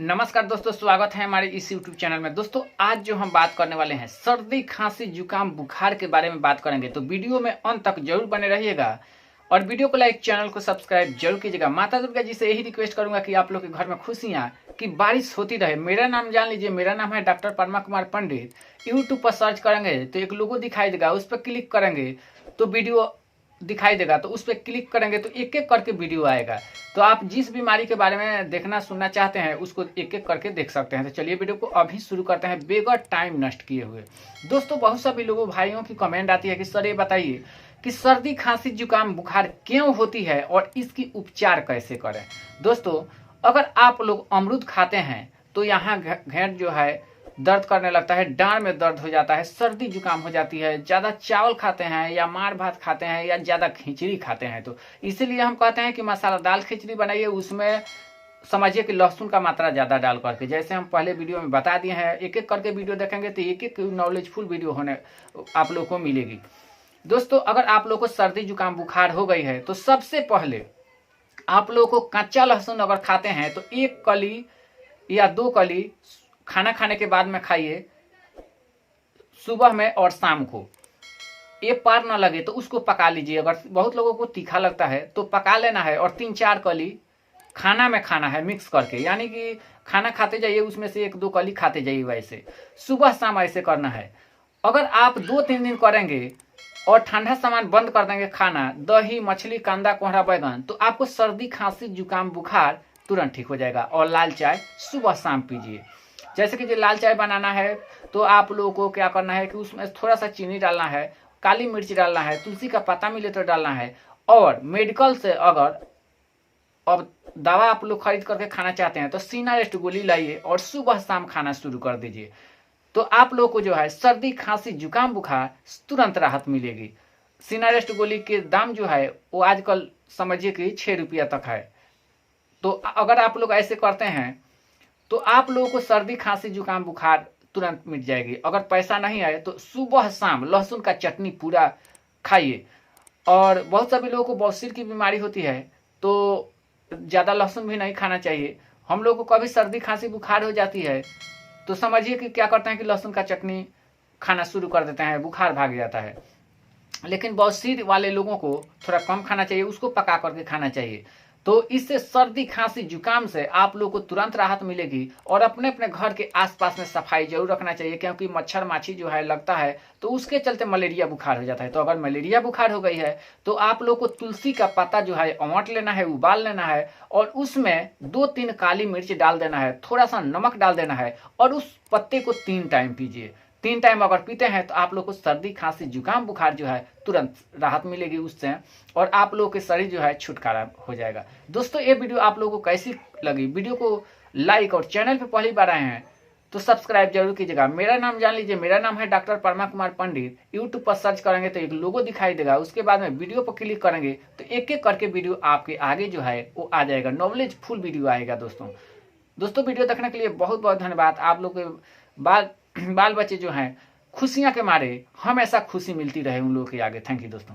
नमस्कार दोस्तों, स्वागत है हमारे इस YouTube चैनल में। दोस्तों आज जो हम बात करने वाले हैं सर्दी खांसी जुकाम बुखार के बारे में बात करेंगे, तो वीडियो में अंत तक जरूर बने रहिएगा और वीडियो को लाइक, चैनल को सब्सक्राइब जरूर कीजिएगा। माता दुर्गा जी से यही रिक्वेस्ट करूंगा कि आप लोग के घर में खुशियां की बारिश होती रहे। मेरा नाम जान लीजिए, मेरा नाम है डॉक्टर परमा कुमार पंडित। यूट्यूब पर सर्च करेंगे तो एक लोगो दिखाई देगा, उस पर क्लिक करेंगे तो वीडियो दिखाई देगा, तो उस पर क्लिक करेंगे तो एक एक करके वीडियो आएगा। तो आप जिस बीमारी के बारे में देखना सुनना चाहते हैं उसको एक एक करके देख सकते हैं। तो चलिए वीडियो को अभी शुरू करते हैं बेगर टाइम नष्ट किए हुए। दोस्तों बहुत सभी लोगों भाइयों की कमेंट आती है कि सर ये बताइए कि सर्दी खांसी जुकाम बुखार क्यों होती है और इसकी उपचार कैसे करें। दोस्तों अगर आप लोग अमरूद खाते हैं तो यहाँ घेंट जो है दर्द करने लगता है, डांड में दर्द हो जाता है, सर्दी जुकाम हो जाती है। ज़्यादा चावल खाते हैं या मार भात खाते हैं या ज़्यादा खिचड़ी खाते हैं, तो इसीलिए हम कहते हैं कि मसाला दाल खिचड़ी बनाइए, उसमें समझिए कि लहसुन का मात्रा ज़्यादा डाल करके। जैसे हम पहले वीडियो में बता दिए हैं, एक एक करके वीडियो देखेंगे तो एक एक नॉलेजफुल वीडियो होने आप लोग को मिलेगी। दोस्तों अगर आप लोग को सर्दी जुकाम बुखार हो गई है तो सबसे पहले आप लोग को कच्चा लहसुन अगर खाते हैं तो एक कली या दो कली खाना खाने के बाद में खाइए, सुबह में और शाम को। ये पार ना लगे तो उसको पका लीजिए। अगर बहुत लोगों को तीखा लगता है तो पका लेना है और 3-4 कली खाना में खाना है मिक्स करके, यानी कि खाना खाते जाइए उसमें से 1-2 कली खाते जाइए। वैसे सुबह शाम ऐसे करना है। अगर आप 2-3 दिन करेंगे और ठंडा सामान बंद कर देंगे खाना, दही मछली कांदा कोहरा बैगन, तो आपको सर्दी खांसी जुकाम बुखार तुरंत ठीक हो जाएगा। और लाल चाय सुबह शाम पीजिए। जैसे कि जो लाल चाय बनाना है तो आप लोगों को क्या करना है कि उसमें थोड़ा सा चीनी डालना है, काली मिर्च डालना है, तुलसी का पत्ता मिले तो डालना है। और मेडिकल से अगर अब दवा आप लोग खरीद करके खाना चाहते हैं तो सिनारेस्ट गोली लाइए और सुबह शाम खाना शुरू कर दीजिए। तो आप लोग को जो है सर्दी खांसी जुकाम बुखार तुरंत राहत मिलेगी। सिनारेस्ट गोली के दाम जो है वो आजकल समझिए कि 6 रुपया तक है। तो अगर आप लोग ऐसे करते हैं तो आप लोगों को सर्दी खांसी जुकाम बुखार तुरंत मिट जाएगी। अगर पैसा नहीं आए तो सुबह शाम लहसुन का चटनी पूरा खाइए। और बहुत सभी लोगों को बवासीर की बीमारी होती है तो ज़्यादा लहसुन भी नहीं खाना चाहिए। हम लोग को कभी सर्दी खांसी बुखार हो जाती है तो समझिए कि क्या करते हैं कि लहसुन का चटनी खाना शुरू कर देते हैं, बुखार भाग जाता है। लेकिन बवासीर वाले लोगों को थोड़ा कम खाना चाहिए, उसको पका करके खाना चाहिए। तो इससे सर्दी खांसी जुकाम से आप लोग को तुरंत राहत मिलेगी। और अपने अपने घर के आसपास में सफाई जरूर रखना चाहिए, क्योंकि मच्छर माछी जो है लगता है तो उसके चलते मलेरिया बुखार हो जाता है। तो अगर मलेरिया बुखार हो गई है तो आप लोग को तुलसी का पत्ता जो है अमट लेना है, उबाल लेना है और उसमें 2-3 काली मिर्च डाल देना है, थोड़ा सा नमक डाल देना है और उस पत्ते को 3 टाइम पीजिए। 3 टाइम अगर पीते हैं तो आप लोग को सर्दी खांसी जुकाम बुखार जो है तुरंत राहत मिलेगी उससे, और आप लोगों के शरीर जो है छुटकारा हो जाएगा। दोस्तों ये वीडियो आप लोगों को कैसी लगी? वीडियो को लाइक और चैनल पे पहली बार आए हैं तो सब्सक्राइब जरूर कीजिएगा। मेरा नाम जान लीजिए, मेरा नाम है डॉक्टर परमा कुमार पंडित। यूट्यूब पर सर्च करेंगे तो एक लोगो दिखाई देगा, उसके बाद में वीडियो पर क्लिक करेंगे तो एक एक करके वीडियो आपके आगे जो है वो आ जाएगा, नॉलेज फुल वीडियो आएगा। दोस्तों वीडियो देखने के लिए बहुत बहुत धन्यवाद। आप लोग के बाल बच्चे जो हैं खुशियां के मारे हमेशा खुशी मिलती रहे उन लोगों के आगे। थैंक यू दोस्तों।